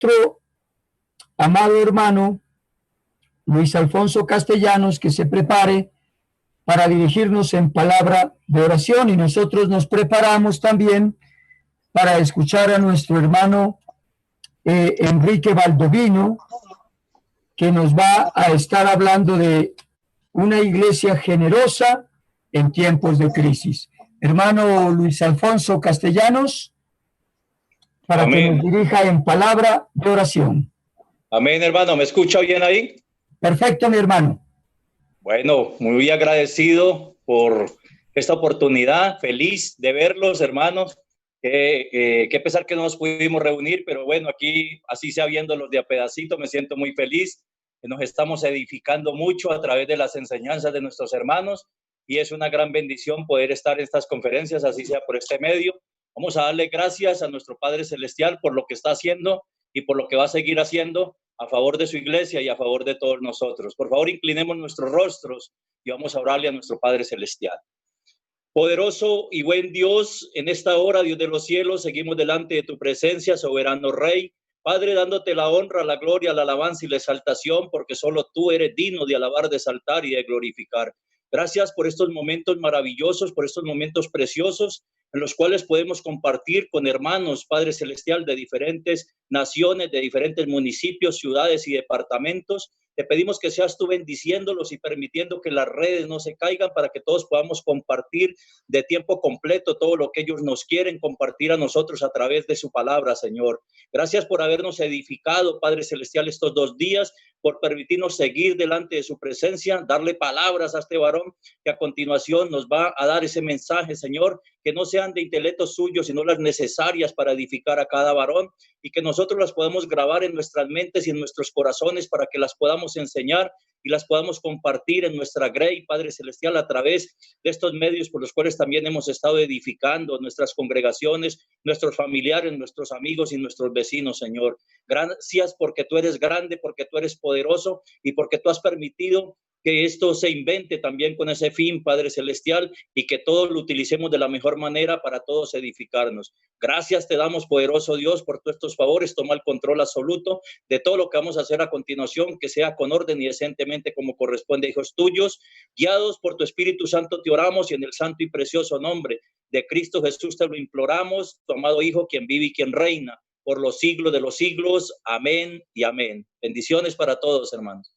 nuestro amado hermano Luis Alfonso Castellanos que se prepare para dirigirnos en palabra de oración, y nosotros nos preparamos también para escuchar a nuestro hermano Enrique Baldovino, que nos va a estar hablando de una iglesia generosa en tiempos de crisis. Hermano Luis Alfonso Castellanos, para que nos dirija en palabra de oración. Amén, hermano. ¿Me escucha bien ahí? Perfecto, mi hermano. Bueno, muy agradecido por esta oportunidad, feliz de verlos, hermanos. Qué pesar que no nos pudimos reunir, pero bueno, aquí así sea viéndolos de a pedacito, me siento muy feliz. Nos estamos edificando mucho a través de las enseñanzas de nuestros hermanos y es una gran bendición poder estar en estas conferencias, así sea por este medio. Vamos a darle gracias a nuestro Padre Celestial por lo que está haciendo y por lo que va a seguir haciendo a favor de su iglesia y a favor de todos nosotros. Por favor, inclinemos nuestros rostros y vamos a orarle a nuestro Padre Celestial. Poderoso y buen Dios, en esta hora, Dios de los cielos, seguimos delante de tu presencia, soberano Rey. Padre, dándote la honra, la gloria, la alabanza y la exaltación, porque solo tú eres digno de alabar, de exaltar y de glorificar. Gracias por estos momentos maravillosos, por estos momentos preciosos, en los cuales podemos compartir con hermanos, Padre Celestial, de diferentes naciones, de diferentes municipios, ciudades y departamentos. Te pedimos que seas tú bendiciéndolos y permitiendo que las redes no se caigan para que todos podamos compartir de tiempo completo todo lo que ellos nos quieren compartir a nosotros a través de su palabra, Señor. Gracias por habernos edificado, Padre Celestial, estos 2 días, por permitirnos seguir delante de su presencia, darle palabras a este varón que a continuación nos va a dar ese mensaje, Señor, que no sean de intelecto suyo, sino las necesarias para edificar a cada varón, y que nosotros las podamos grabar en nuestras mentes y en nuestros corazones para que las podamos enseñar y las podamos compartir en nuestra grey, Padre Celestial, a través de estos medios por los cuales también hemos estado edificando nuestras congregaciones, nuestros familiares, nuestros amigos y nuestros vecinos, Señor. Gracias porque tú eres grande, porque tú eres poderoso y porque tú has permitido que esto se invente también con ese fin, Padre Celestial, y que todos lo utilicemos de la mejor manera para todos edificarnos. Gracias te damos, poderoso Dios, por todos estos favores. Toma el control absoluto de todo lo que vamos a hacer a continuación, que sea con orden y decentemente como corresponde, hijos tuyos, guiados por tu Espíritu Santo te oramos, y en el santo y precioso nombre de Cristo Jesús te lo imploramos, tu amado Hijo, quien vive y quien reina por los siglos de los siglos. Amén y amén. Bendiciones para todos, hermanos.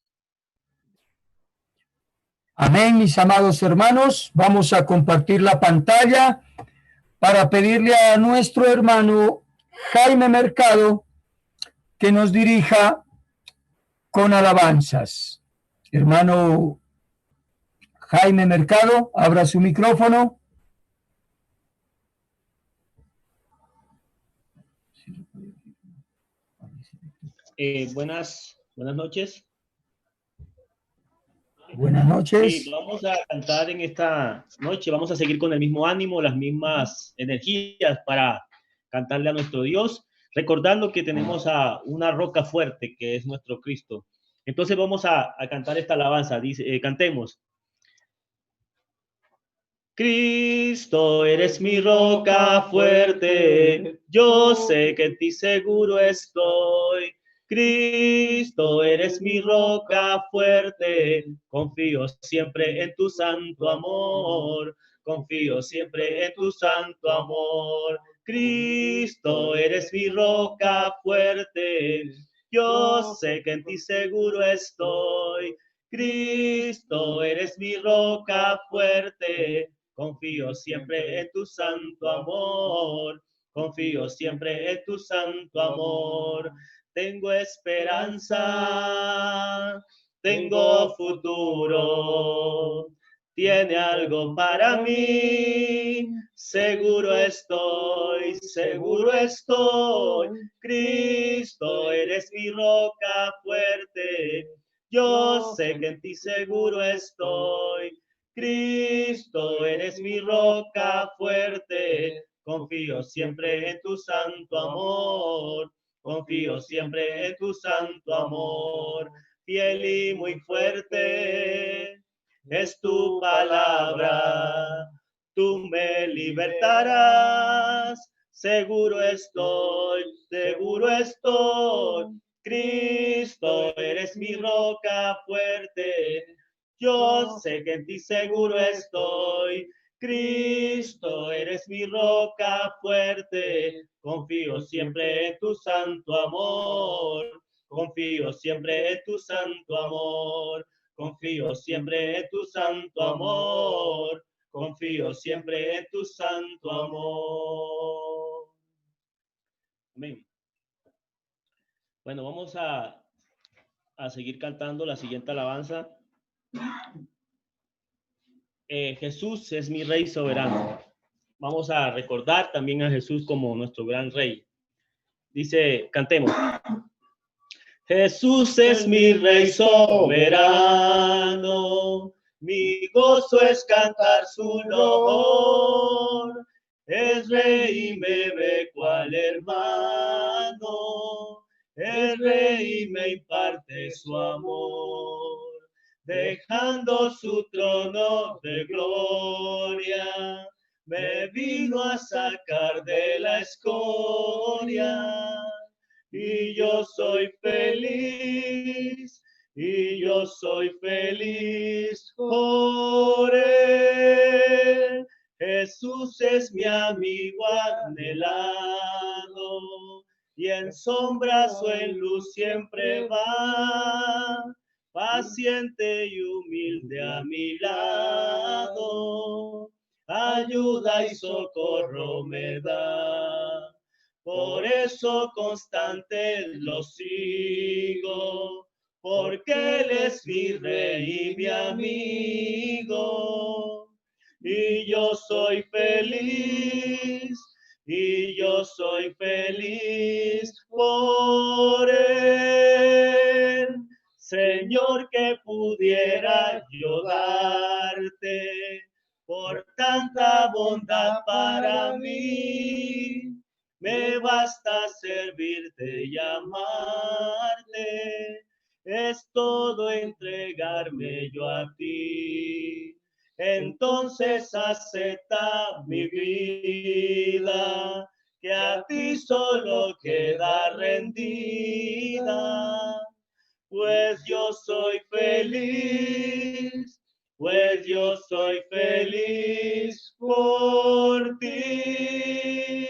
Amén, mis amados hermanos. Vamos a compartir la pantalla para pedirle a nuestro hermano Jaime Mercado que nos dirija con alabanzas. Hermano Jaime Mercado, abra su micrófono. Buenas noches. Buenas noches. Sí, vamos a cantar en esta noche, vamos a seguir con el mismo ánimo, las mismas energías para cantarle a nuestro Dios, recordando que tenemos a una roca fuerte que es nuestro Cristo. Entonces vamos a cantar esta alabanza, dice, cantemos. Cristo, eres mi roca fuerte, yo sé que en ti seguro estoy. Cristo, eres mi roca fuerte, confío siempre en tu santo amor, confío siempre en tu santo amor. Cristo, eres mi roca fuerte, yo sé que en ti seguro estoy. Cristo, eres mi roca fuerte, confío siempre en tu santo amor, confío siempre en tu santo amor. Tengo esperanza, tengo futuro, tiene algo para mí, seguro estoy, seguro estoy. Cristo, eres mi roca fuerte, yo sé que en ti seguro estoy. Cristo, eres mi roca fuerte, confío siempre en tu santo amor, confío siempre en tu santo amor, fiel y muy fuerte es tu palabra, tú me libertarás, seguro estoy, seguro estoy. Cristo, eres mi roca fuerte. Yo sé que en ti seguro estoy. Cristo, eres mi roca fuerte. Confío siempre en tu santo amor. Confío siempre en tu santo amor. Confío siempre en tu santo amor. Confío siempre en tu santo amor. Amén. Bueno, vamos a seguir cantando la siguiente alabanza. Jesús es mi Rey soberano. Vamos a recordar también a Jesús como nuestro gran Rey. Dice, cantemos. Jesús es mi Rey soberano, mi gozo es cantar su loor. Es Rey y me ve cual hermano, es Rey y me imparte su amor. Dejando su trono de gloria, me vino a sacar de la escoria. Y yo soy feliz, y yo soy feliz por él. Jesús es mi amigo anhelado, y en sombras o en luz siempre va, paciente y humilde a mi lado, ayuda y socorro me da. Por eso constante lo sigo, porque Él es mi Rey y mi amigo. Y yo soy feliz, y yo soy feliz por Él. Señor, que pudiera yo darte por tanta bondad para mí. Me basta servirte y amarte, es todo entregarme yo a ti. Entonces acepta mi vida, que a ti solo queda rendida. Pues yo soy feliz, pues yo soy feliz por ti.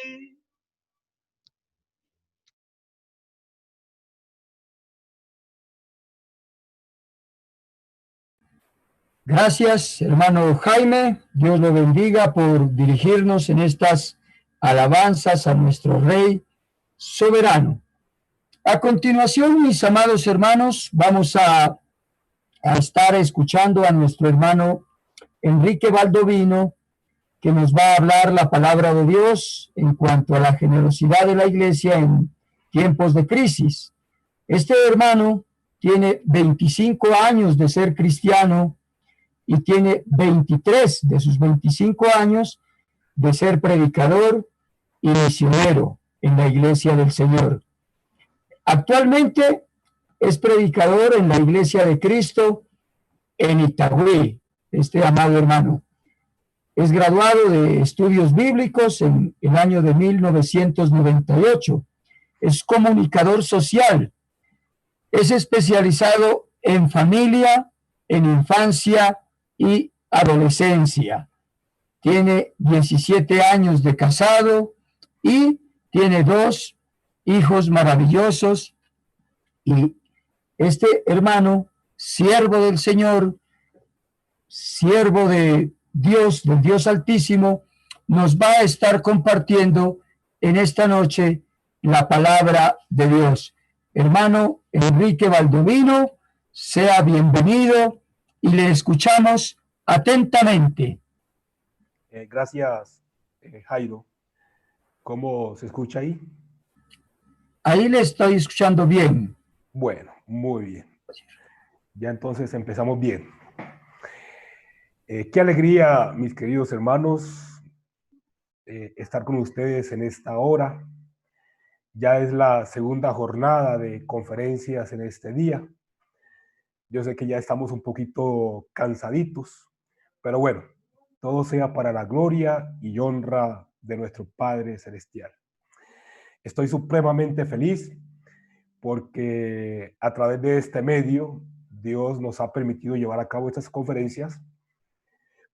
Gracias, hermano Jaime. Dios lo bendiga por dirigirnos en estas alabanzas a nuestro Rey soberano. A continuación, mis amados hermanos, vamos a estar escuchando a nuestro hermano Enrique Baldovino, que nos va a hablar la palabra de Dios en cuanto a la generosidad de la iglesia en tiempos de crisis. Este hermano tiene 25 años de ser cristiano y tiene 23 de sus 25 años de ser predicador y misionero en la iglesia del Señor. Actualmente es predicador en la iglesia de Cristo en Itagüí, este amado hermano. Es graduado de estudios bíblicos en el año de 1998. Es comunicador social. Es especializado en familia, en infancia y adolescencia. Tiene 17 años de casado y tiene 2 hijos maravillosos. Y este hermano, siervo del Señor, siervo de Dios, del Dios Altísimo, nos va a estar compartiendo en esta noche la palabra de Dios. Hermano Enrique Baldovino, sea bienvenido y le escuchamos atentamente. Gracias, Jairo. ¿Cómo se escucha ahí? Ahí le estoy escuchando bien. Bueno, muy bien. Ya entonces empezamos bien. Qué alegría, mis queridos hermanos, estar con ustedes en esta hora. Ya es la segunda jornada de conferencias en este día. Yo sé que ya estamos un poquito cansaditos, pero bueno, todo sea para la gloria y honra de nuestro Padre Celestial. Estoy supremamente feliz porque a través de este medio Dios nos ha permitido llevar a cabo estas conferencias,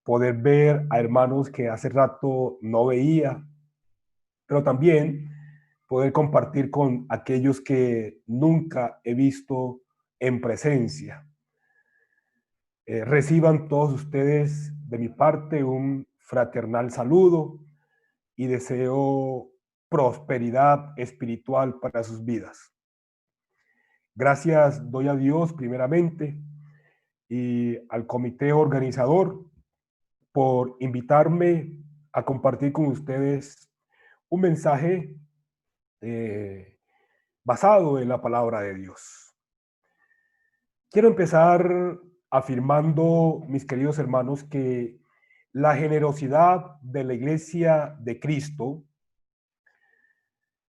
poder ver a hermanos que hace rato no veía, pero también poder compartir con aquellos que nunca he visto en presencia. Reciban todos ustedes de mi parte un fraternal saludo y deseo prosperidad espiritual para sus vidas. Gracias doy a Dios primeramente y al comité organizador por invitarme a compartir con ustedes un mensaje basado en la palabra de Dios. Quiero empezar afirmando, mis queridos hermanos, que la generosidad de la Iglesia de Cristo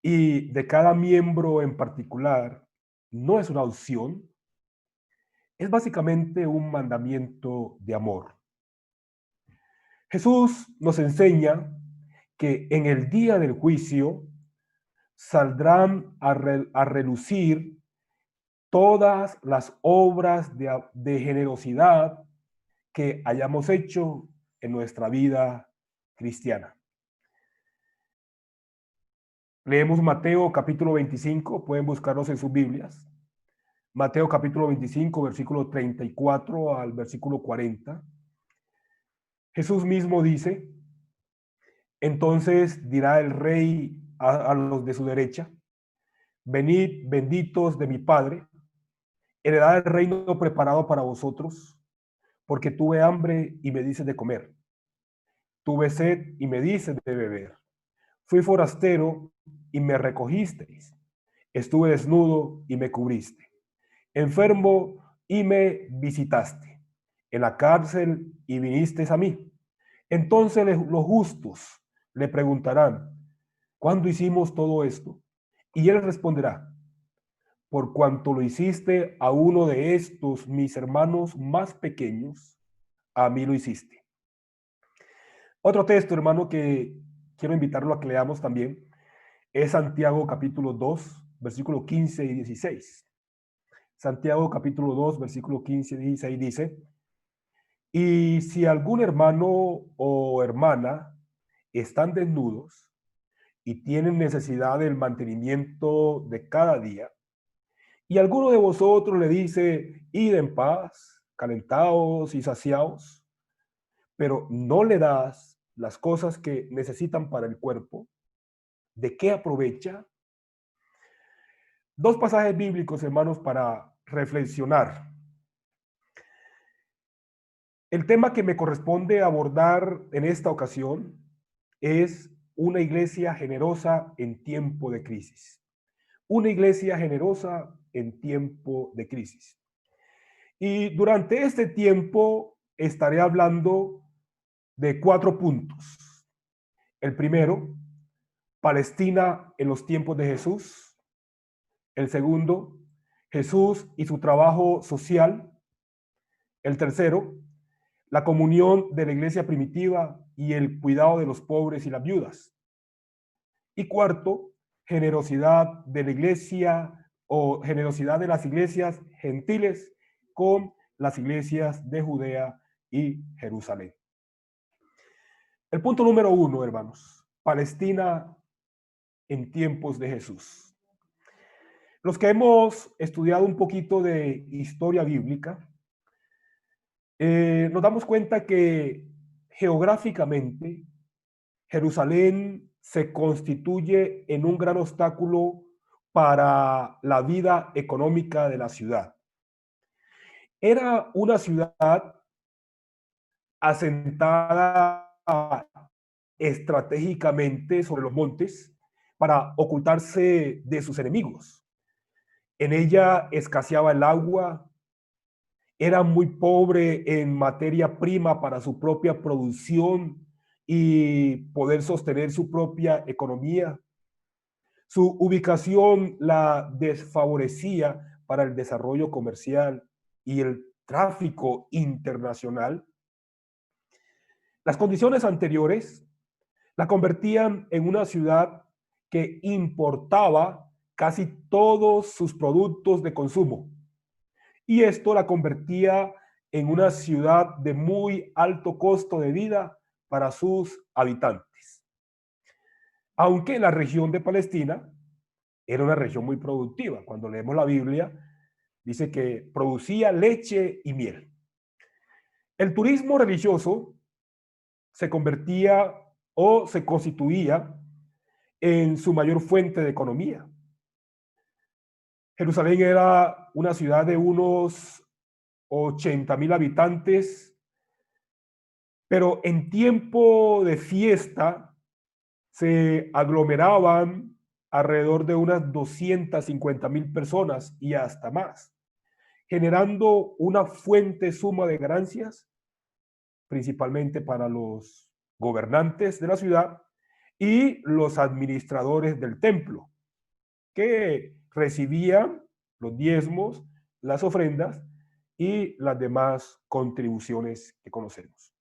y de cada miembro en particular no es una opción, es básicamente un mandamiento de amor. Jesús nos enseña que en el día del juicio saldrán a relucir todas las obras de generosidad que hayamos hecho en nuestra vida cristiana. Leemos Mateo capítulo 25, pueden buscarlos en sus Biblias. Mateo capítulo 25, versículo 34 al versículo 40. Jesús mismo dice: entonces dirá el rey a los de su derecha: venid, benditos de mi Padre, heredad el reino preparado para vosotros, porque tuve hambre y me dices de comer, tuve sed y me dices de beber, fui forastero y me recogisteis, estuve desnudo y me cubriste, enfermo y me visitaste, en la cárcel y vinisteis a mí. Entonces los justos le preguntarán: ¿cuándo hicimos todo esto? Y él responderá: por cuanto lo hiciste a uno de estos mis hermanos más pequeños, a mí lo hiciste. Otro texto, hermano, que quiero invitarlo a que leamos también, es Santiago capítulo 2, versículo 15 y 16. Santiago capítulo 2, versículo 15 y 16 dice: y si algún hermano o hermana están desnudos y tienen necesidad del mantenimiento de cada día, y alguno de vosotros le dice: id en paz, calentaos y saciaos, pero no le das las cosas que necesitan para el cuerpo, ¿de qué aprovecha? Dos pasajes bíblicos, hermanos, para reflexionar. El tema que me corresponde abordar en esta ocasión es una iglesia generosa en tiempo de crisis. Una iglesia generosa en tiempo de crisis. Y durante este tiempo estaré hablando de 4 puntos. El primero, Palestina en los tiempos de Jesús. El segundo, Jesús y su trabajo social. El tercero, la comunión de la iglesia primitiva y el cuidado de los pobres y las viudas. Y cuarto, generosidad de la iglesia o generosidad de las iglesias gentiles con las iglesias de Judea y Jerusalén. El punto número 1, hermanos: Palestina en tiempos de Jesús. Los que hemos estudiado un poquito de historia bíblica, nos damos cuenta que geográficamente Jerusalén se constituye en un gran obstáculo para la vida económica de la ciudad. Era una ciudad asentada estratégicamente sobre los montes para ocultarse de sus enemigos. En ella escaseaba el agua, era muy pobre en materia prima para su propia producción y poder sostener su propia economía. Su ubicación la desfavorecía para el desarrollo comercial y el tráfico internacional. Las condiciones anteriores la convertían en una ciudad que importaba casi todos sus productos de consumo. Y esto la convertía en una ciudad de muy alto costo de vida para sus habitantes. Aunque la región de Palestina era una región muy productiva. Cuando leemos la Biblia, dice que producía leche y miel. El turismo religioso se convertía o se constituía en su mayor fuente de economía. Jerusalén era una ciudad de unos 80,000 habitantes, pero en tiempo de fiesta se aglomeraban alrededor de unas 250,000 personas y hasta más, generando una fuente suma de ganancias, principalmente para los gobernantes de la ciudad y los administradores del templo, que recibían los diezmos, las ofrendas y las demás contribuciones que conocemos.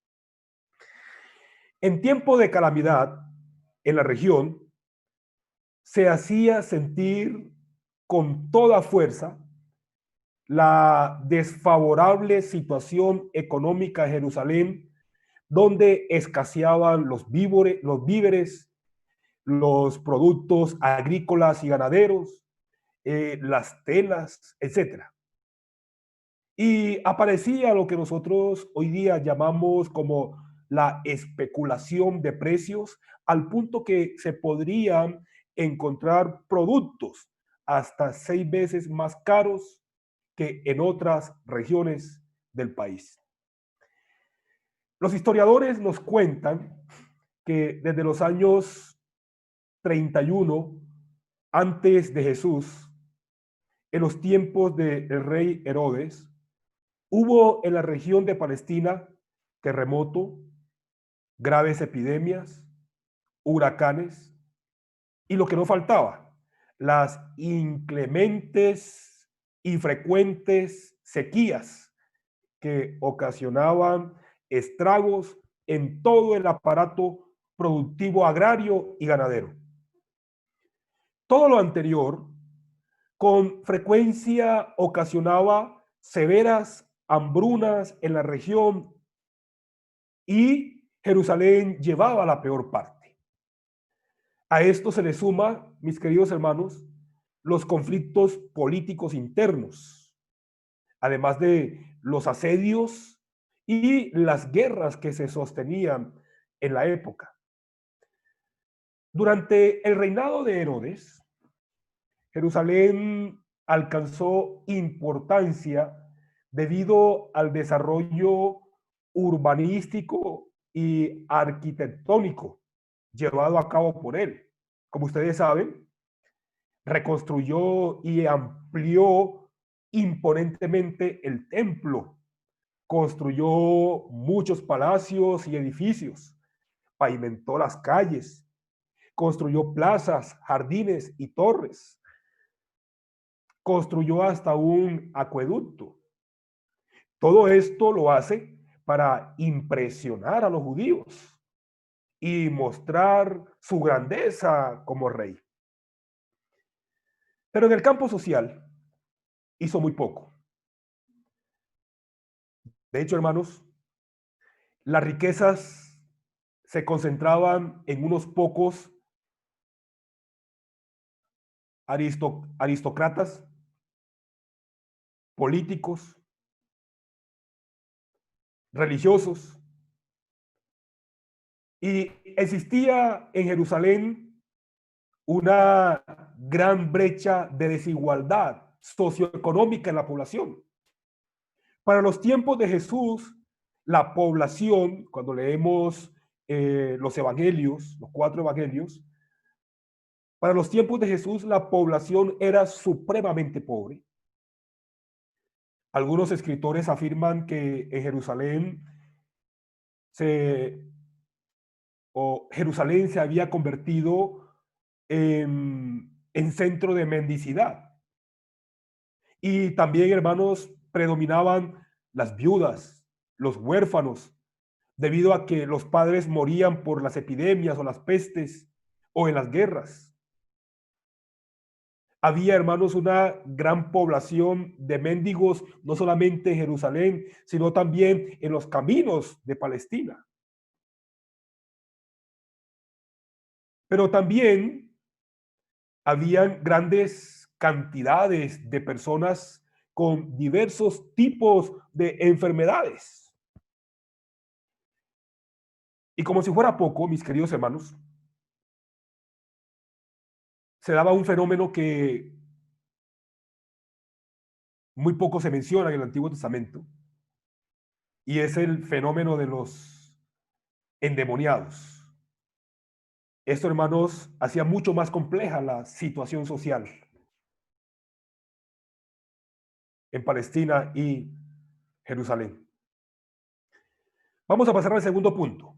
En tiempo de calamidad, en la región, se hacía sentir con toda fuerza la desfavorable situación económica de Jerusalén, donde escaseaban los víveres, los productos agrícolas y ganaderos, las telas, etc. Y aparecía lo que nosotros hoy día llamamos como la especulación de precios, al punto que se podrían encontrar productos hasta 6 veces más caros que en otras regiones del país. Los historiadores nos cuentan que desde los años 31 antes de Jesús, en los tiempos del rey Herodes, hubo en la región de Palestina terremoto, graves epidemias, huracanes y lo que no faltaba, las inclementes y frecuentes sequías que ocasionaban estragos en todo el aparato productivo agrario y ganadero. Todo lo anterior con frecuencia ocasionaba severas hambrunas en la región y Jerusalén llevaba la peor parte. A esto se le suma, mis queridos hermanos, los conflictos políticos internos, además de los asedios y las guerras que se sostenían en la época. Durante el reinado de Herodes, Jerusalén alcanzó importancia debido al desarrollo urbanístico y arquitectónico llevado a cabo por él. Como ustedes saben, reconstruyó y amplió imponentemente el templo, construyó muchos palacios y edificios, pavimentó las calles, construyó plazas, jardines y torres, construyó hasta un acueducto. Todo esto lo hace para impresionar a los judíos y mostrar su grandeza como rey. Pero en el campo social hizo muy poco. De hecho, hermanos, las riquezas se concentraban en unos pocos aristócratas, políticos, religiosos, y existía en Jerusalén una gran brecha de desigualdad socioeconómica en la población. Para los tiempos de Jesús, la población, cuando leemos los evangelios, los 4 evangelios, para los tiempos de Jesús la población era supremamente pobre. Algunos escritores afirman que en Jerusalén Jerusalén se había convertido en centro de mendicidad. Y también, hermanos, predominaban las viudas, los huérfanos, debido a que los padres morían por las epidemias o las pestes o en las guerras. Había, hermanos, una gran población de mendigos, no solamente en Jerusalén, sino también en los caminos de Palestina. Pero también habían grandes cantidades de personas con diversos tipos de enfermedades. Y como si fuera poco, mis queridos hermanos, se daba un fenómeno que muy poco se menciona en el Antiguo Testamento, y es el fenómeno de los endemoniados. Esto, hermanos, hacía mucho más compleja la situación social en Palestina y Jerusalén. Vamos a pasar al segundo punto.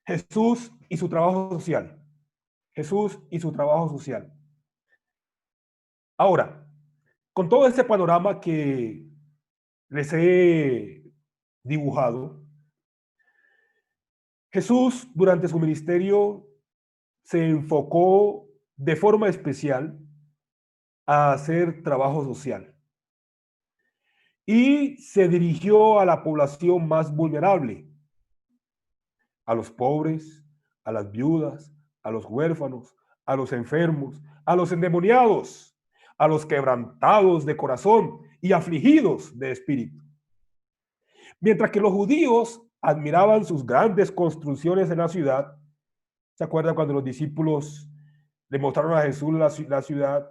Jesús y su trabajo social. Jesús y su trabajo social. Ahora, con todo este panorama que les he dibujado, Jesús durante su ministerio se enfocó de forma especial a hacer trabajo social y se dirigió a la población más vulnerable, a los pobres, a las viudas, a los huérfanos, a los enfermos, a los endemoniados, a los quebrantados de corazón y afligidos de espíritu. Mientras que los judíos admiraban sus grandes construcciones en la ciudad, ¿se acuerdan cuando los discípulos le mostraron a Jesús la ciudad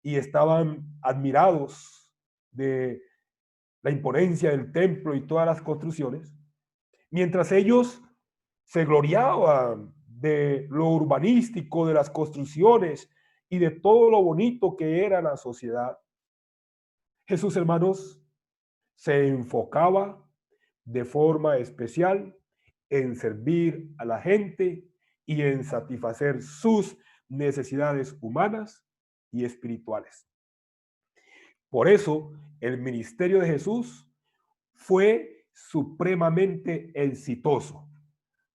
y estaban admirados de la imponencia del templo y todas las construcciones? Mientras ellos se gloriaban de lo urbanístico, de las construcciones y de todo lo bonito que era la sociedad, Jesús, hermanos, se enfocaba de forma especial en servir a la gente y en satisfacer sus necesidades humanas y espirituales. Por eso, el ministerio de Jesús fue supremamente exitoso,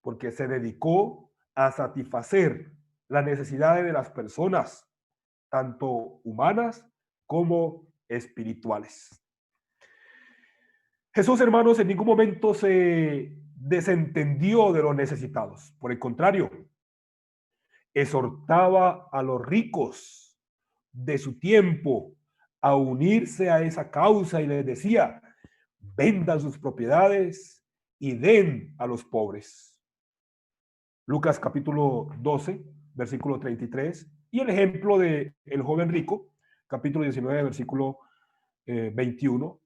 porque se dedicó a satisfacer las necesidades de las personas, tanto humanas como espirituales. Jesús, hermanos, en ningún momento se desentendió de los necesitados. Por el contrario, exhortaba a los ricos de su tiempo a unirse a esa causa y les decía: vendan sus propiedades y den a los pobres. Lucas capítulo 12, versículo 33, y el ejemplo de el joven rico, capítulo 19, versículo 21,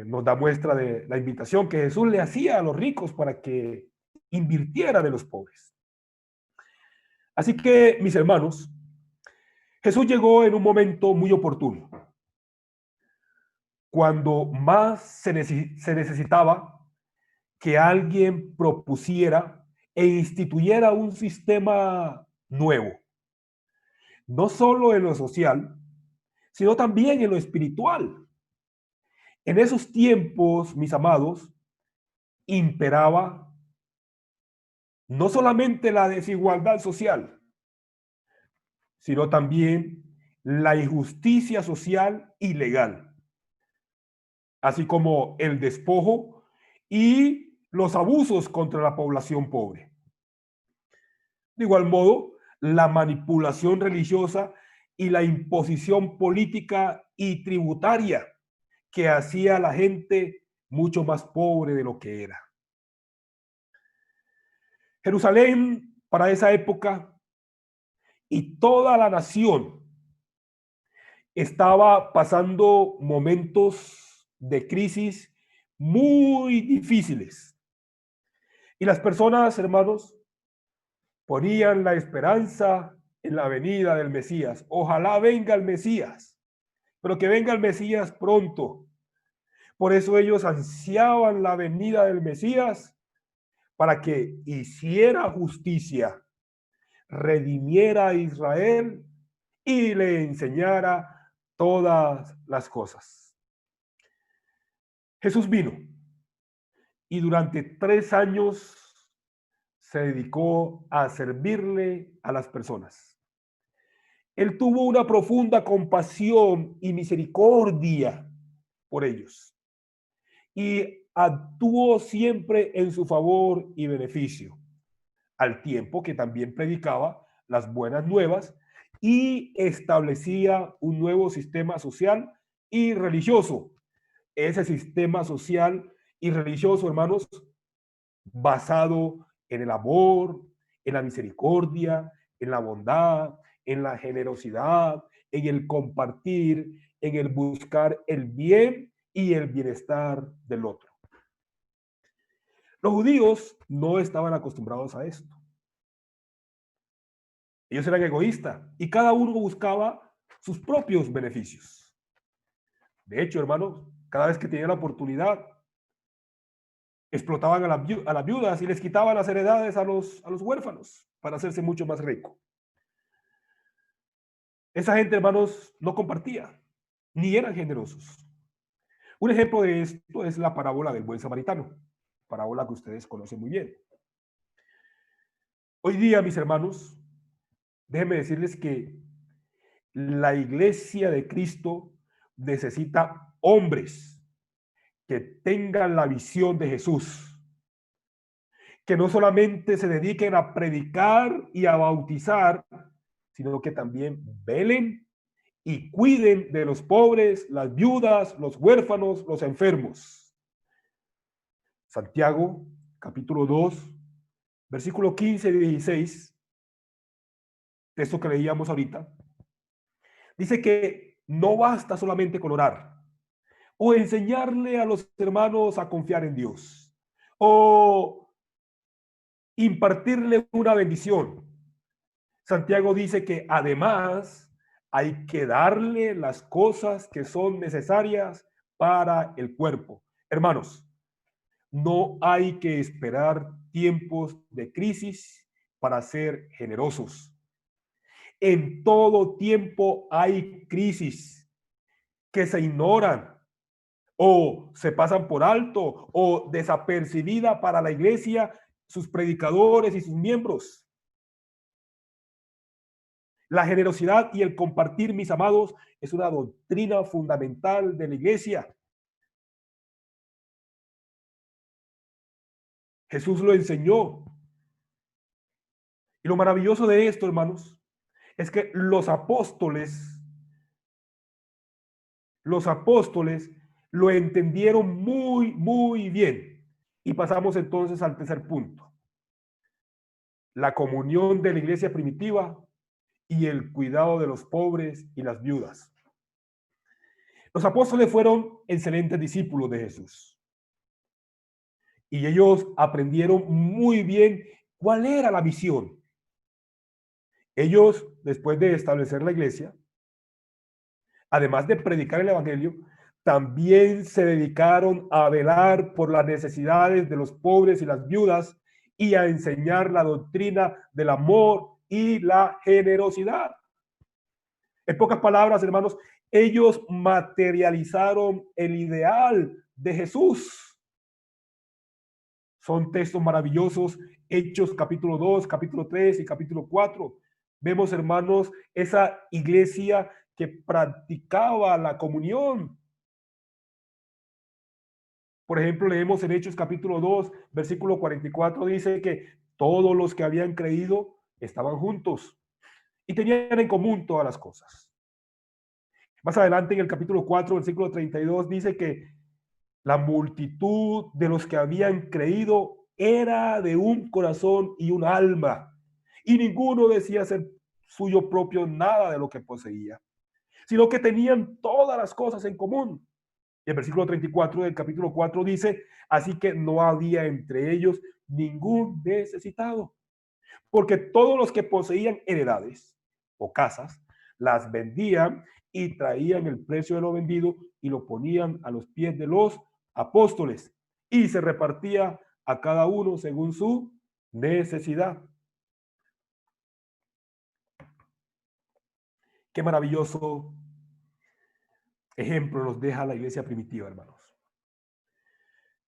nos da muestra de la invitación que Jesús le hacía a los ricos para que invirtieran en los pobres. Así que, mis hermanos, Jesús llegó en un momento muy oportuno, cuando más se necesitaba que alguien propusiera e instituyera un sistema nuevo, no solo en lo social, sino también en lo espiritual. En esos tiempos, mis amados, imperaba no solamente la desigualdad social, sino también la injusticia social y legal, así como el despojo y los abusos contra la población pobre. De igual modo, la manipulación religiosa y la imposición política y tributaria que hacía a la gente mucho más pobre de lo que era. Jerusalén, para esa época, y toda la nación estaba pasando momentos de crisis muy difíciles. Y las personas, hermanos, ponían la esperanza en la venida del Mesías. Ojalá venga el Mesías, pero que venga el Mesías pronto. Por eso ellos ansiaban la venida del Mesías para que hiciera justicia, redimiera a Israel y le enseñara todas las cosas. Jesús vino y durante 3 años se dedicó a servirle a las personas. Él tuvo una profunda compasión y misericordia por ellos y actuó siempre en su favor y beneficio, al tiempo que también predicaba las buenas nuevas y establecía un nuevo sistema social y religioso. Ese sistema social y religioso, hermanos, basado en el amor, en la misericordia, en la bondad, en la generosidad, en el compartir, en el buscar el bien y el bienestar del otro. Los judíos no estaban acostumbrados a esto. Ellos eran egoístas y cada uno buscaba sus propios beneficios. De hecho, hermanos, cada vez que tenían la oportunidad, explotaban a las viudas y les quitaban las heredades a los huérfanos para hacerse mucho más rico. Esa gente, hermanos, no compartía, ni eran generosos. Un ejemplo de esto es la parábola del buen samaritano, parábola que ustedes conocen muy bien. Hoy día, mis hermanos, déjenme decirles que la iglesia de Cristo necesita hombres que tengan la visión de Jesús, que no solamente se dediquen a predicar y a bautizar, sino que también velen y cuiden de los pobres, las viudas, los huérfanos, los enfermos. Santiago, capítulo 2, versículo 15 y 16, texto que leíamos ahorita, dice que no basta solamente con orar o enseñarle a los hermanos a confiar en Dios o impartirle una bendición. Santiago dice que además hay que darle las cosas que son necesarias para el cuerpo. Hermanos, no hay que esperar tiempos de crisis para ser generosos. En todo tiempo hay crisis que se ignoran o se pasan por alto o desapercibida para la iglesia, sus predicadores y sus miembros. La generosidad y el compartir, mis amados, es una doctrina fundamental de la iglesia. Jesús lo enseñó. Y lo maravilloso de esto, hermanos, es que los apóstoles lo entendieron muy, muy bien. Y pasamos entonces al tercer punto. La comunión de la iglesia primitiva y el cuidado de los pobres y las viudas. Los apóstoles fueron excelentes discípulos de Jesús. Y ellos aprendieron muy bien cuál era la misión. Ellos, después de establecer la iglesia, además de predicar el evangelio, también se dedicaron a velar por las necesidades de los pobres y las viudas y a enseñar la doctrina del amor y la generosidad. En pocas palabras, hermanos, ellos materializaron el ideal de Jesús. Son textos maravillosos, Hechos capítulo 2, capítulo 3 y capítulo 4. Vemos, hermanos, esa iglesia que practicaba la comunión. Por ejemplo, leemos en Hechos capítulo 2, versículo 44, dice que todos los que habían creído estaban juntos y tenían en común todas las cosas. Más adelante en el capítulo 4, versículo 32, dice que la multitud de los que habían creído era de un corazón y un alma, y ninguno decía ser suyo propio nada de lo que poseía, sino que tenían todas las cosas en común. Y el versículo 34 del capítulo 4 dice, así que no había entre ellos ningún necesitado, porque todos los que poseían heredades o casas, las vendían y traían el precio de lo vendido y lo ponían a los pies de los apóstoles, y se repartía a cada uno según su necesidad. Qué maravilloso ejemplo nos deja la iglesia primitiva, hermanos.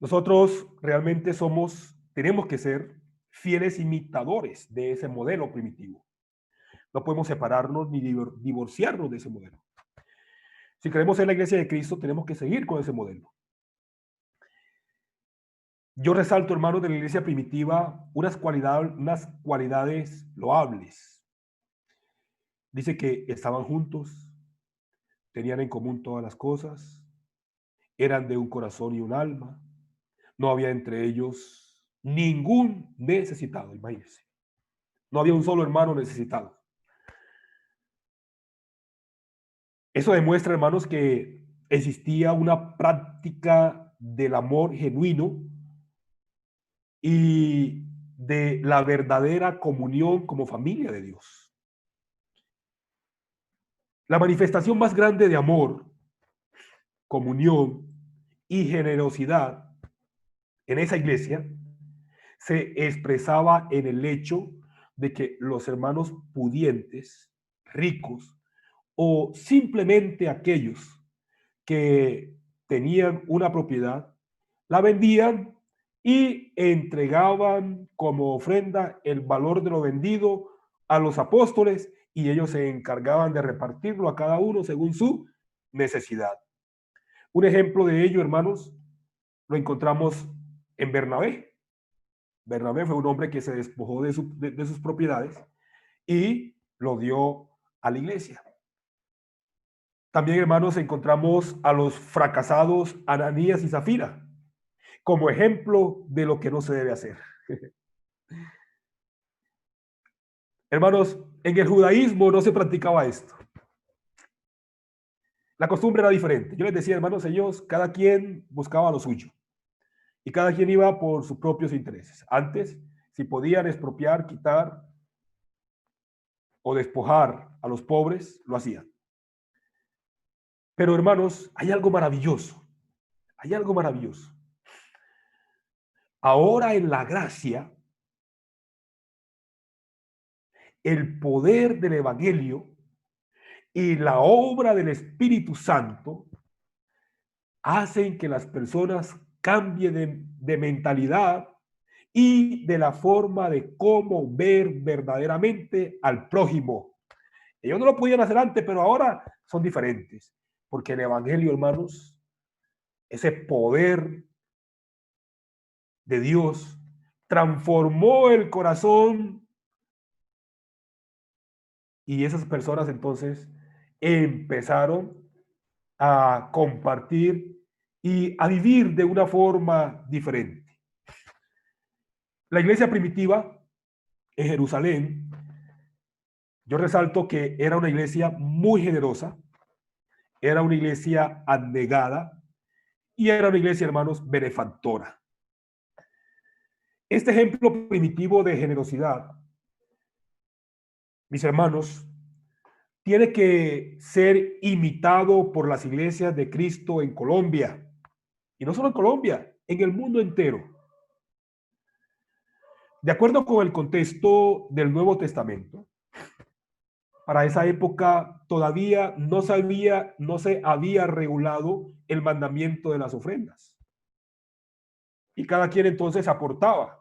Nosotros realmente tenemos que ser fieles imitadores de ese modelo primitivo. No podemos separarnos ni divorciarnos de ese modelo. Si queremos ser la iglesia de Cristo, tenemos que seguir con ese modelo. Yo resalto, hermanos, de la iglesia primitiva unas cualidades loables. Dice que estaban juntos, tenían en común todas las cosas, eran de un corazón y un alma, no había entre ellos ningún necesitado, imagínense. No había un solo hermano necesitado. Eso demuestra, hermanos, que existía una práctica del amor genuino y de la verdadera comunión como familia de Dios. La manifestación más grande de amor, comunión y generosidad en esa iglesia se expresaba en el hecho de que los hermanos pudientes, ricos, o simplemente aquellos que tenían una propiedad, la vendían y entregaban como ofrenda el valor de lo vendido a los apóstoles y ellos se encargaban de repartirlo a cada uno según su necesidad. Un ejemplo de ello, hermanos, lo encontramos en Bernabé. Bernabé fue un hombre que se despojó de sus propiedades y lo dio a la iglesia. También, hermanos, encontramos a los fracasados Ananías y Zafira como ejemplo de lo que no se debe hacer. Hermanos, en el judaísmo no se practicaba esto. La costumbre era diferente. Yo les decía, hermanos, ellos, cada quien buscaba lo suyo y cada quien iba por sus propios intereses. Antes, si podían expropiar, quitar o despojar a los pobres, lo hacían. Pero, hermanos, hay algo maravilloso. Hay algo maravilloso. Ahora en la gracia, el poder del evangelio y la obra del Espíritu Santo hacen que las personas cambien de mentalidad y de la forma de cómo ver verdaderamente al prójimo. Ellos no lo podían hacer antes, pero ahora son diferentes, porque el evangelio, hermanos, ese poder de Dios transformó el corazón y esas personas entonces empezaron a compartir y a vivir de una forma diferente. La iglesia primitiva en Jerusalén, yo resalto que era una iglesia muy generosa, era una iglesia abnegada y era una iglesia, hermanos, benefactora. Este ejemplo primitivo de generosidad, mis hermanos, tiene que ser imitado por las iglesias de Cristo en Colombia. Y no solo en Colombia, en el mundo entero. De acuerdo con el contexto del Nuevo Testamento, para esa época todavía no se había regulado el mandamiento de las ofrendas. Y cada quien entonces aportaba.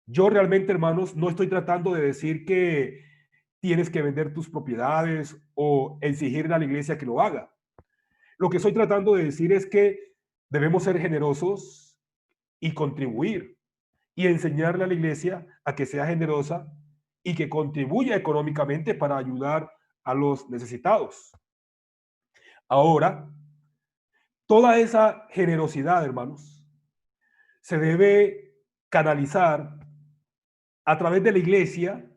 Yo realmente, hermanos, no estoy tratando de decir que tienes que vender tus propiedades o exigirle a la iglesia que lo haga. Lo que estoy tratando de decir es que debemos ser generosos y contribuir y enseñarle a la iglesia a que sea generosa y que contribuya económicamente para ayudar a los necesitados. Ahora, toda esa generosidad, hermanos, se debe canalizar a través de la iglesia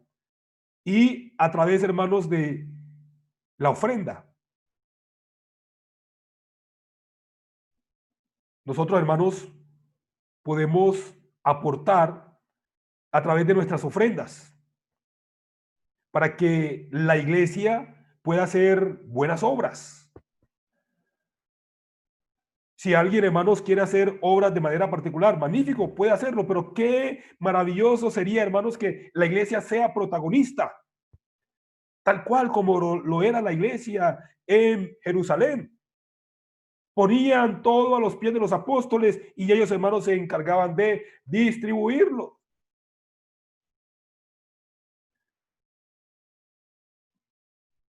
y a través, hermanos, de la ofrenda. Nosotros, hermanos, podemos aportar a través de nuestras ofrendas para que la iglesia pueda hacer buenas obras. Si alguien, hermanos, quiere hacer obras de manera particular, magnífico, puede hacerlo, pero qué maravilloso sería, hermanos, que la iglesia sea protagonista, tal cual como lo era la iglesia en Jerusalén. Ponían todo a los pies de los apóstoles y ellos, hermanos, se encargaban de distribuirlo.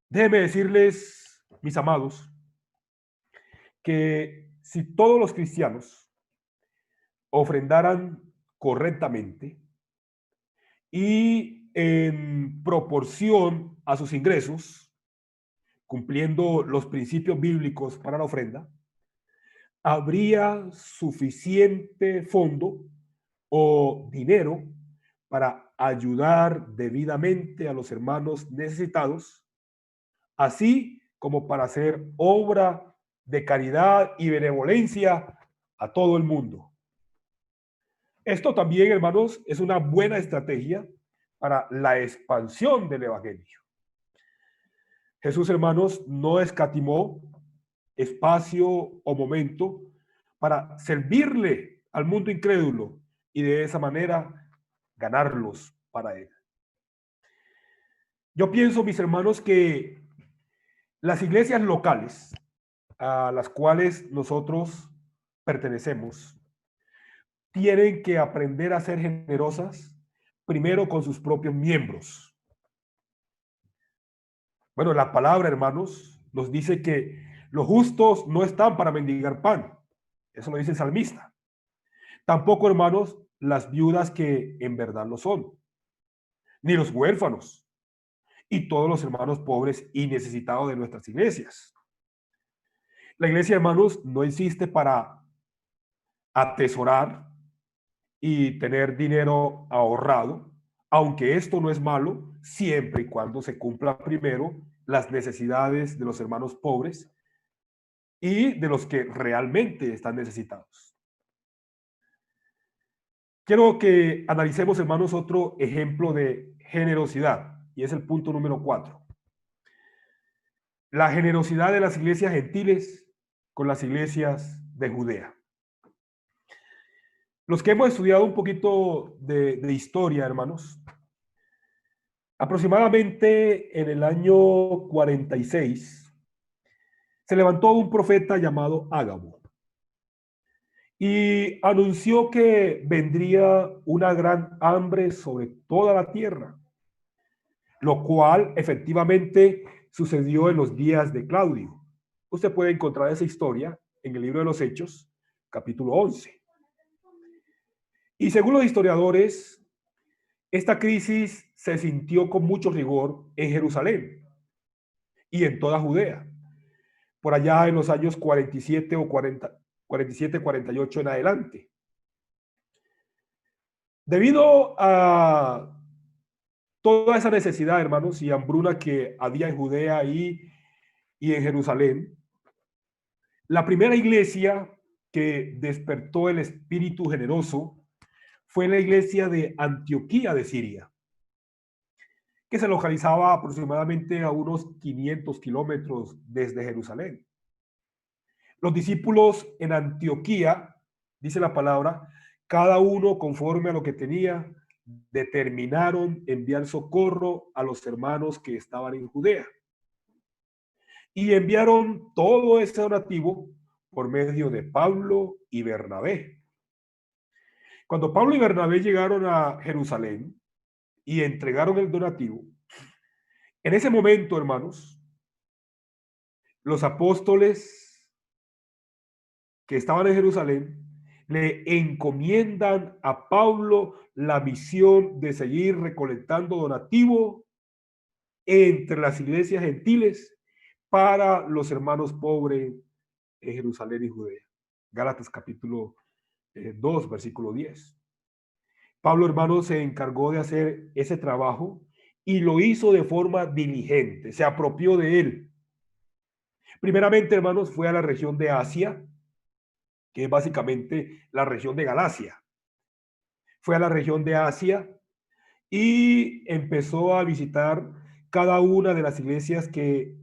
Déjenme decirles, mis amados, que si todos los cristianos ofrendaran correctamente y en proporción a sus ingresos, cumpliendo los principios bíblicos para la ofrenda, habría suficiente fondo o dinero para ayudar debidamente a los hermanos necesitados, así como para hacer obra de caridad y benevolencia a todo el mundo. Esto también, hermanos, es una buena estrategia para la expansión del evangelio. Jesús, hermanos, no escatimó espacio o momento para servirle al mundo incrédulo y de esa manera ganarlos para él. Yo pienso, mis hermanos, que las iglesias locales a las cuales nosotros pertenecemos tienen que aprender a ser generosas primero con sus propios miembros. Bueno, la palabra, hermanos, nos dice que los justos no están para mendigar pan. Eso lo dice el salmista. Tampoco, hermanos, las viudas que en verdad lo son, ni los huérfanos y todos los hermanos pobres y necesitados de nuestras iglesias. La iglesia, hermanos, no existe para atesorar y tener dinero ahorrado, aunque esto no es malo, siempre y cuando se cumpla primero las necesidades de los hermanos pobres y de los que realmente están necesitados. Quiero que analicemos, hermanos, otro ejemplo de generosidad, y es el punto número 4. La generosidad de las iglesias gentiles con las iglesias de Judea. Los que hemos estudiado un poquito de historia, hermanos, aproximadamente en el año 46, se levantó un profeta llamado Ágabo y anunció que vendría una gran hambre sobre toda la tierra, lo cual efectivamente sucedió en los días de Claudio. Usted puede encontrar esa historia en el libro de los Hechos, capítulo 11. Y según los historiadores, esta crisis se sintió con mucho rigor en Jerusalén y en toda Judea, por allá en los años 47 o 47, 48 en adelante. Debido a toda esa necesidad, hermanos, y hambruna que había en Judea y en Jerusalén, la primera iglesia que despertó el espíritu generoso fue la iglesia de Antioquía de Siria, que se localizaba aproximadamente a unos 500 kilómetros desde Jerusalén. Los discípulos en Antioquía, dice la palabra, cada uno conforme a lo que tenía, determinaron enviar socorro a los hermanos que estaban en Judea. Y enviaron todo ese donativo por medio de Pablo y Bernabé. Cuando Pablo y Bernabé llegaron a Jerusalén y entregaron el donativo, en ese momento, hermanos, los apóstoles que estaban en Jerusalén le encomiendan a Pablo la misión de seguir recolectando donativo entre las iglesias gentiles para los hermanos pobres en Jerusalén y Judea. Gálatas capítulo 2, versículo 10. Pablo, hermano, se encargó de hacer ese trabajo y lo hizo de forma diligente, se apropió de él. Primeramente, hermanos, fue a la región de Asia, que es básicamente la región de Galacia. Fue a la región de Asia y empezó a visitar cada una de las iglesias que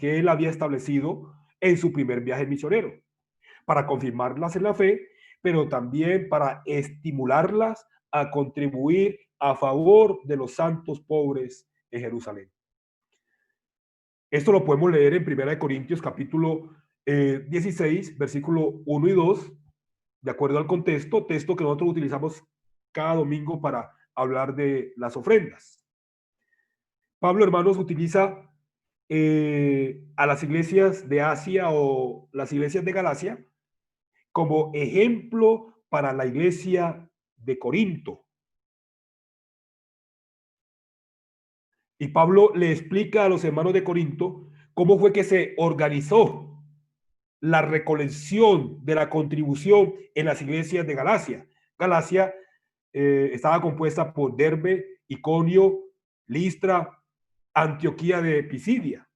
él había establecido en su primer viaje misionero, para confirmarlas en la fe, pero también para estimularlas a contribuir a favor de los santos pobres en Jerusalén. Esto lo podemos leer en 1 Corintios capítulo 16, versículo 1 y 2, de acuerdo al contexto, texto que nosotros utilizamos cada domingo para hablar de las ofrendas. Pablo, hermanos, utiliza a las iglesias de Asia o las iglesias de Galacia como ejemplo para la iglesia de Corinto. Y Pablo le explica a los hermanos de Corinto cómo fue que se organizó la recolección de la contribución en las iglesias de Galacia. Galacia estaba compuesta por Derbe, Iconio, Listra, Antioquía de Pisidia.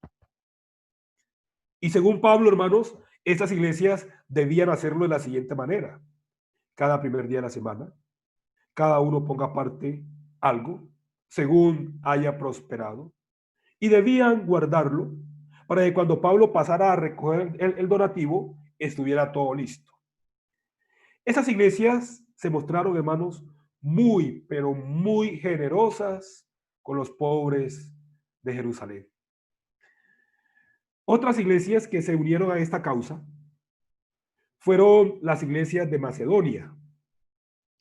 Y según Pablo, hermanos, estas iglesias debían hacerlo de la siguiente manera. Cada primer día de la semana, cada uno ponga aparte algo según haya prosperado y debían guardarlo para que cuando Pablo pasara a recoger el donativo estuviera todo listo. Esas iglesias se mostraron, hermanos, muy, pero muy generosas con los pobres de Jerusalén. Otras iglesias que se unieron a esta causa fueron las iglesias de Macedonia,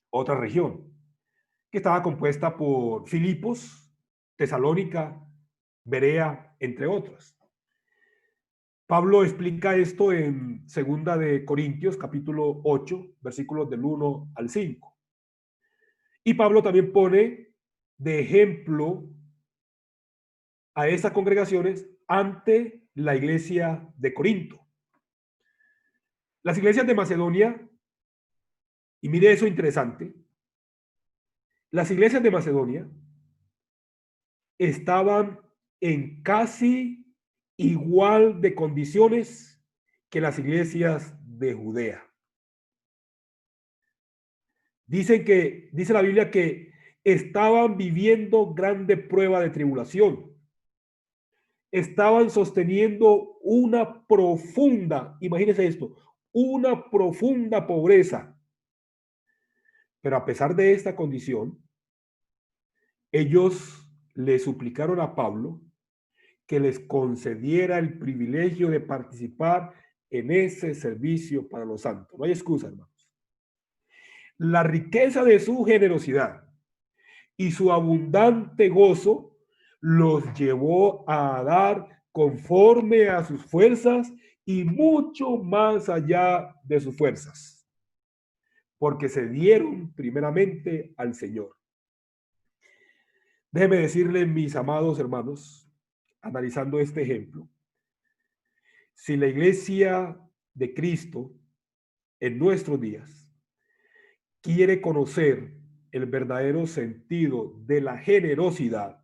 otra región, que estaba compuesta por Filipos, Tesalónica, Berea, entre otras. Pablo explica esto en 2 de Corintios, capítulo 8, versículos del 1 al 5. Y Pablo también pone de ejemplo a esas congregaciones ante la iglesia de Corinto. Las iglesias de Macedonia, y mire eso interesante, las iglesias de Macedonia estaban en casi igual de condiciones que las iglesias de Judea. Dice la Biblia que estaban viviendo grande prueba de tribulación. Estaban sosteniendo una profunda, imagínense esto, una profunda pobreza. Pero a pesar de esta condición, ellos le suplicaron a Pablo que les concediera el privilegio de participar en ese servicio para los santos. No hay excusa, hermanos. La riqueza de su generosidad y su abundante gozo los llevó a dar conforme a sus fuerzas y mucho más allá de sus fuerzas, porque se dieron primeramente al Señor. Déjenme decirles, mis amados hermanos, analizando este ejemplo, si la iglesia de Cristo en nuestros días quiere conocer el verdadero sentido de la generosidad,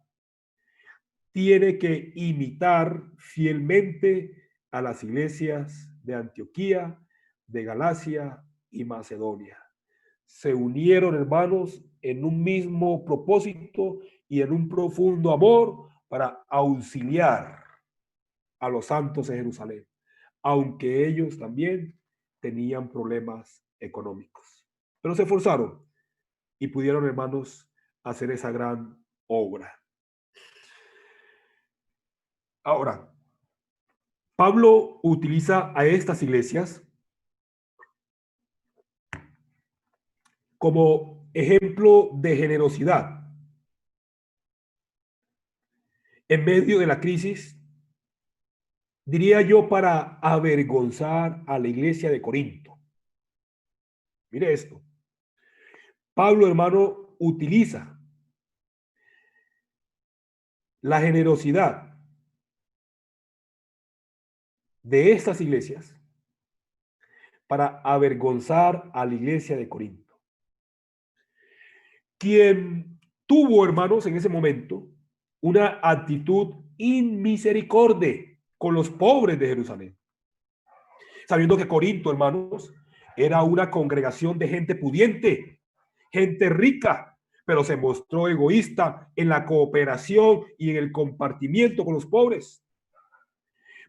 tiene que imitar fielmente a las iglesias de Antioquía, de Galacia y Macedonia. Se unieron, hermanos, en un mismo propósito y en un profundo amor para auxiliar a los santos en Jerusalén, aunque ellos también tenían problemas económicos. Pero se esforzaron y pudieron, hermanos, hacer esa gran obra. Ahora, Pablo utiliza a estas iglesias como ejemplo de generosidad en medio de la crisis, diría yo, para avergonzar a la iglesia de Corinto. Mire esto. Pablo, hermano, utiliza la generosidad de estas iglesias para avergonzar a la iglesia de Corinto, quien tuvo, hermanos, en ese momento una actitud inmisericordia con los pobres de Jerusalén, sabiendo que Corinto, hermanos, era una congregación de gente pudiente, gente rica, pero se mostró egoísta en la cooperación y en el compartimiento con los pobres.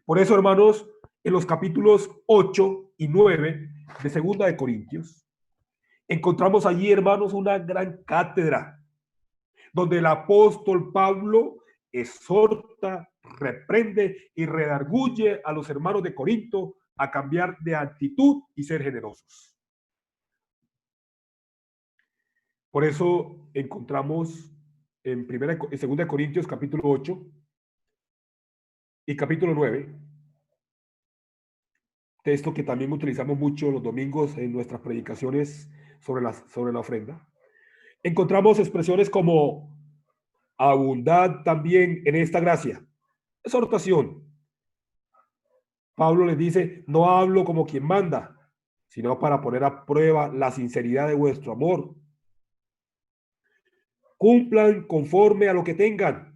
Por eso, hermanos, en los capítulos 8 y 9 de 2 de Corintios, encontramos allí, hermanos, una gran cátedra donde el apóstol Pablo exhorta, reprende y redarguye a los hermanos de Corinto a cambiar de actitud y ser generosos. Por eso encontramos en 2 de Corintios capítulo 8 y capítulo 9, texto que también utilizamos mucho los domingos en nuestras predicaciones sobre la ofrenda, encontramos expresiones como abundad también en esta gracia. Exhortación. Pablo les dice, no hablo como quien manda, sino para poner a prueba la sinceridad de vuestro amor. Cumplan conforme a lo que tengan.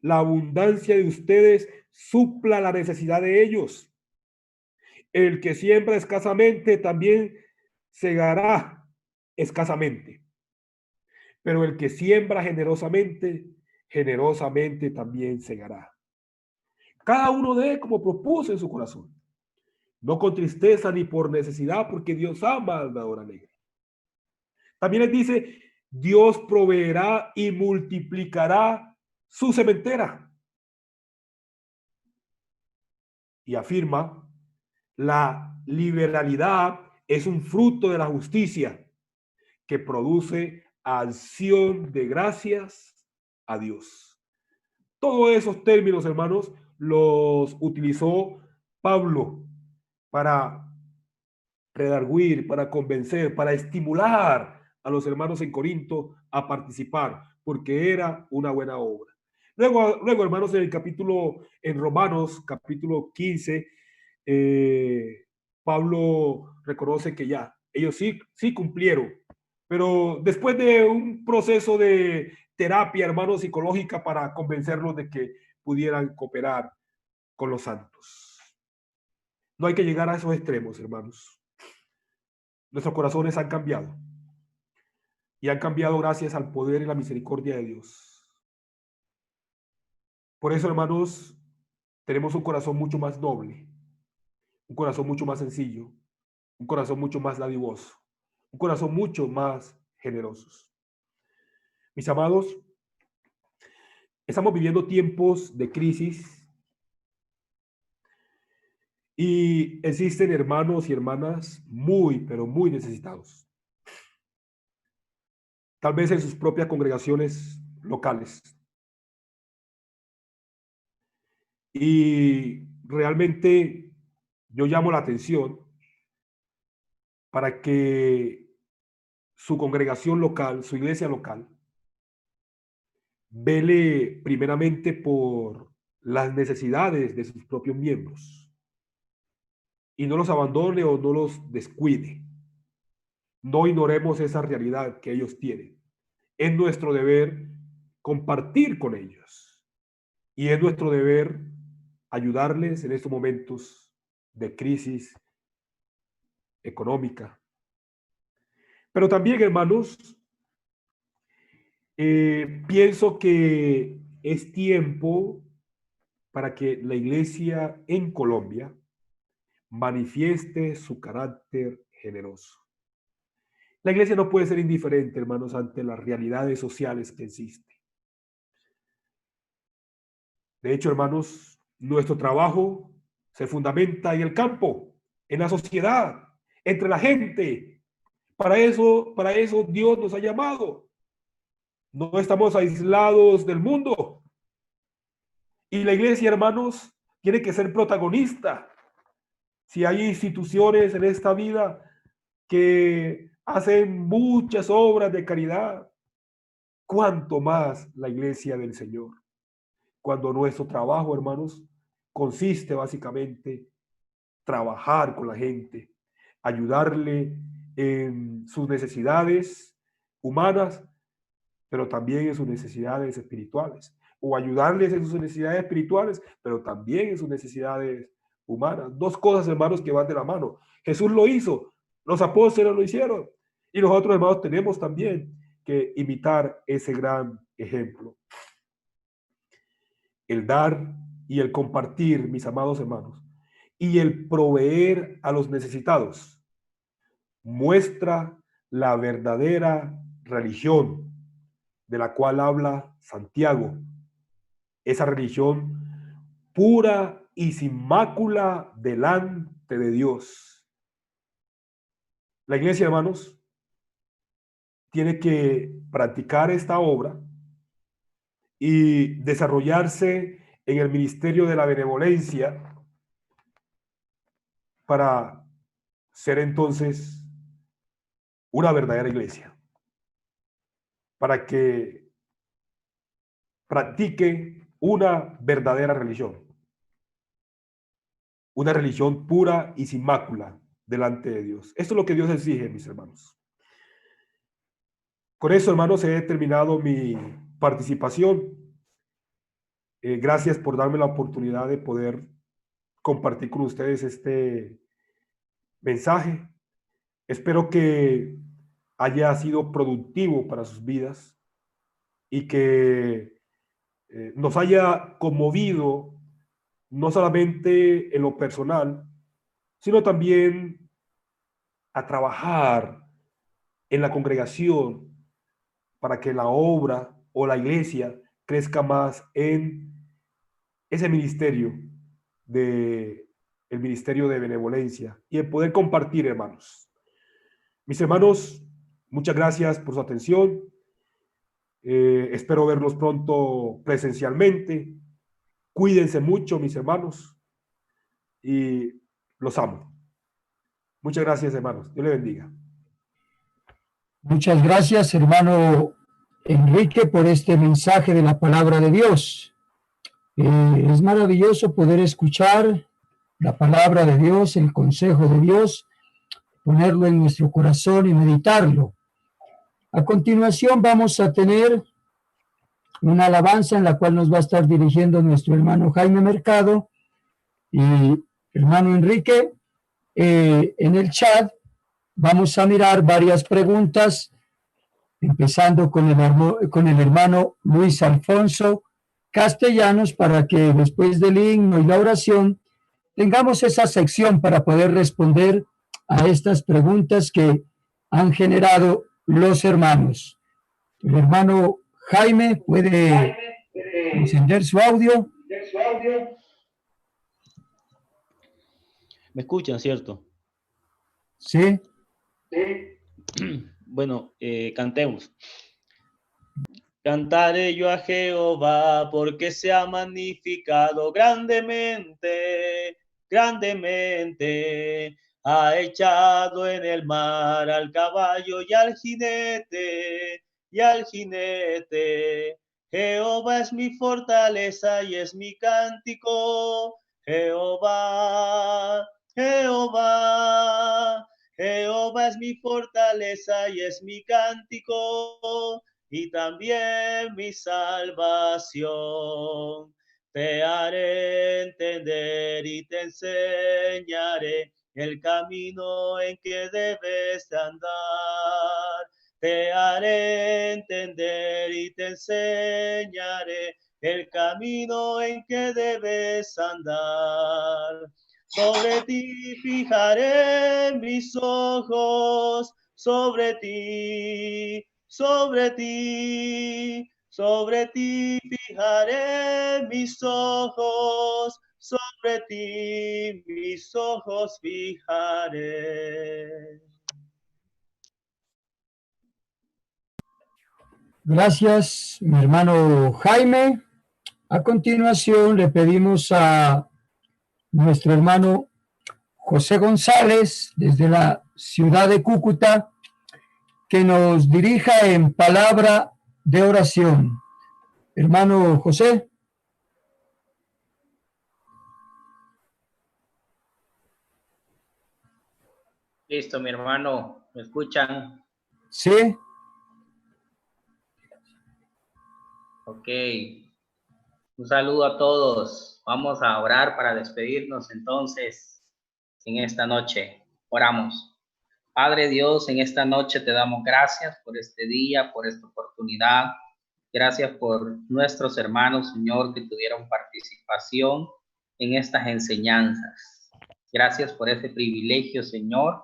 La abundancia de ustedes supla la necesidad de ellos. El que siembra escasamente también segará escasamente. Pero el que siembra generosamente, generosamente también segará. Cada uno dé como propuso en su corazón, no con tristeza ni por necesidad, porque Dios ama al dador alegre. También les dice, Dios proveerá y multiplicará su sementera. Y afirma, la liberalidad es un fruto de la justicia que produce acción de gracias a Dios. Todos esos términos, hermanos, los utilizó Pablo para redarguir, para convencer, para estimular a los hermanos en Corinto a participar, porque era una buena obra. Luego hermanos, en Romanos, capítulo 15, Pablo reconoce que ya, ellos sí cumplieron, pero después de un proceso de terapia, hermanos, psicológica para convencerlos de que pudieran cooperar con los santos. No hay que llegar a esos extremos, hermanos. Nuestros corazones han cambiado y han cambiado gracias al poder y la misericordia de Dios. Por eso, hermanos, tenemos un corazón mucho más noble, un corazón mucho más sencillo, un corazón mucho más dadivoso, un corazón mucho más generoso. Mis amados, estamos viviendo tiempos de crisis y existen hermanos y hermanas muy, pero muy necesitados. Tal vez en sus propias congregaciones locales. Y realmente yo llamo la atención para que su congregación local, su iglesia local, vele primeramente por las necesidades de sus propios miembros y no los abandone o no los descuide. No ignoremos esa realidad que ellos tienen. Es nuestro deber compartir con ellos y es nuestro deber ayudarles en estos momentos de crisis económica. Pero también, hermanos, pienso que es tiempo para que la iglesia en Colombia manifieste su carácter generoso. La iglesia no puede ser indiferente, hermanos, ante las realidades sociales que existen. De hecho, hermanos, nuestro trabajo se fundamenta en el campo, en la sociedad, entre la gente. Para eso Dios nos ha llamado. No estamos aislados del mundo. Y la iglesia, hermanos, tiene que ser protagonista. Si hay instituciones en esta vida que hacen muchas obras de caridad, cuánto más la iglesia del Señor. Cuando nuestro trabajo, hermanos, consiste básicamente trabajar con la gente, ayudarle en sus necesidades humanas, pero también en sus necesidades espirituales, o ayudarles en sus necesidades espirituales, pero también en sus necesidades humanas. Dos cosas, hermanos, que van de la mano. Jesús lo hizo, los apóstoles lo hicieron, y nosotros, hermanos, tenemos también que imitar ese gran ejemplo. El dar y el compartir, mis amados hermanos, y el proveer a los necesitados, muestra la verdadera religión de la cual habla Santiago. Esa religión pura y sin mácula delante de Dios. La iglesia, hermanos, tiene que practicar esta obra y desarrollarse en el ministerio de la benevolencia para ser entonces una verdadera iglesia, para que practique una verdadera religión, una religión pura y sin mácula delante de Dios. Esto es lo que Dios exige, mis hermanos. Con eso, hermanos, he terminado mi participación. Gracias por darme la oportunidad de poder compartir con ustedes este mensaje. Espero que haya sido productivo para sus vidas y que nos haya conmovido, no solamente en lo personal, sino también a trabajar en la congregación para que la obra o la iglesia crezca más en ese ministerio el ministerio de benevolencia y el poder compartir, hermanos. Mis hermanos, muchas gracias por su atención. Espero verlos pronto presencialmente. Cuídense mucho, mis hermanos, y los amo. Muchas gracias, hermanos. Dios le bendiga. Muchas gracias, hermano Enrique, por este mensaje de la palabra de Dios. Es maravilloso poder escuchar la palabra de Dios, el consejo de Dios, ponerlo en nuestro corazón y meditarlo. A continuación vamos a tener una alabanza en la cual nos va a estar dirigiendo nuestro hermano Jaime Mercado y hermano Enrique. En el chat vamos a mirar varias preguntas, empezando con el hermano Luis Alfonso Castellanos, para que después del himno y la oración tengamos esa sección para poder responder a estas preguntas que han generado los hermanos. El hermano Jaime puede encender su audio. ¿Me escuchan, cierto? Sí. Bueno, cantemos. Cantaré yo a Jehová porque se ha magnificado grandemente, grandemente. Ha echado en el mar al caballo y al jinete, y al jinete. Jehová es mi fortaleza y es mi cántico. Jehová, Jehová, Jehová es mi fortaleza y es mi cántico y también mi salvación. Te haré entender y te enseñaré el camino en que debes andar. Te haré entender y te enseñaré el camino en que debes andar. Sobre ti fijaré mis ojos, sobre ti, sobre ti, sobre ti fijaré mis ojos, sobre ti mis ojos fijaré. Gracias, mi hermano Jaime. A continuación le pedimos a nuestro hermano José González, desde la ciudad de Cúcuta, que nos dirija en palabra de oración. Hermano José. Listo, mi hermano, ¿me escuchan? Sí. Ok. Un saludo a todos. Vamos a orar para despedirnos entonces en esta noche. Oramos. Padre Dios, en esta noche te damos gracias por este día, por esta oportunidad. Gracias por nuestros hermanos, Señor, que tuvieron participación en estas enseñanzas. Gracias por ese privilegio, Señor,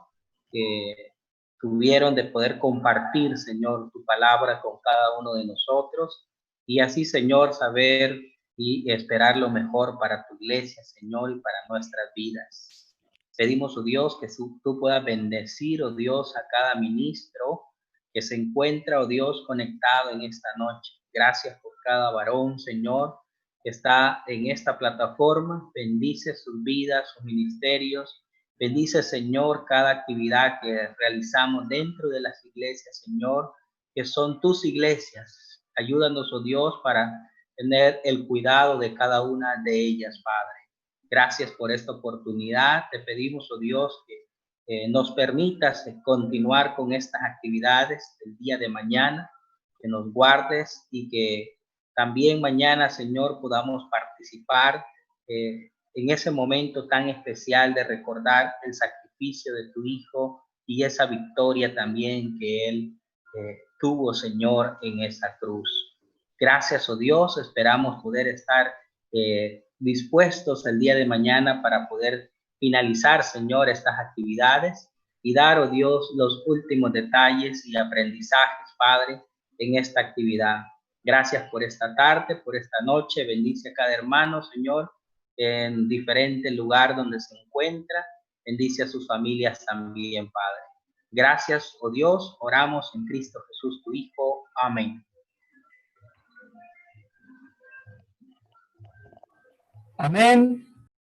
que tuvieron de poder compartir, Señor, tu palabra con cada uno de nosotros y así, Señor, saber y esperar lo mejor para tu iglesia, Señor, y para nuestras vidas. Pedimos, oh Dios, que tú puedas bendecir, oh Dios, a cada ministro que se encuentra, oh Dios, conectado en esta noche. Gracias por cada varón, Señor, que está en esta plataforma. Bendice sus vidas, sus ministerios. Bendice, Señor, cada actividad que realizamos dentro de las iglesias, Señor, que son tus iglesias. Ayúdanos, oh Dios, para tener el cuidado de cada una de ellas, Padre. Gracias por esta oportunidad. Te pedimos, oh Dios, que nos permitas continuar con estas actividades el día de mañana, que nos guardes y que también mañana, Señor, podamos participar en ese momento tan especial de recordar el sacrificio de tu Hijo y esa victoria también que Él tuvo, Señor, en esa cruz. Gracias, oh Dios, esperamos poder estar dispuestos el día de mañana para poder finalizar, Señor, estas actividades y dar, oh Dios, los últimos detalles y aprendizajes, Padre, en esta actividad. Gracias por esta tarde, por esta noche. Bendice a cada hermano, Señor, en diferente lugar donde se encuentra. Bendice a sus familias también, Padre. Gracias, oh Dios. Oramos en Cristo Jesús, tu Hijo. Amén. Amén.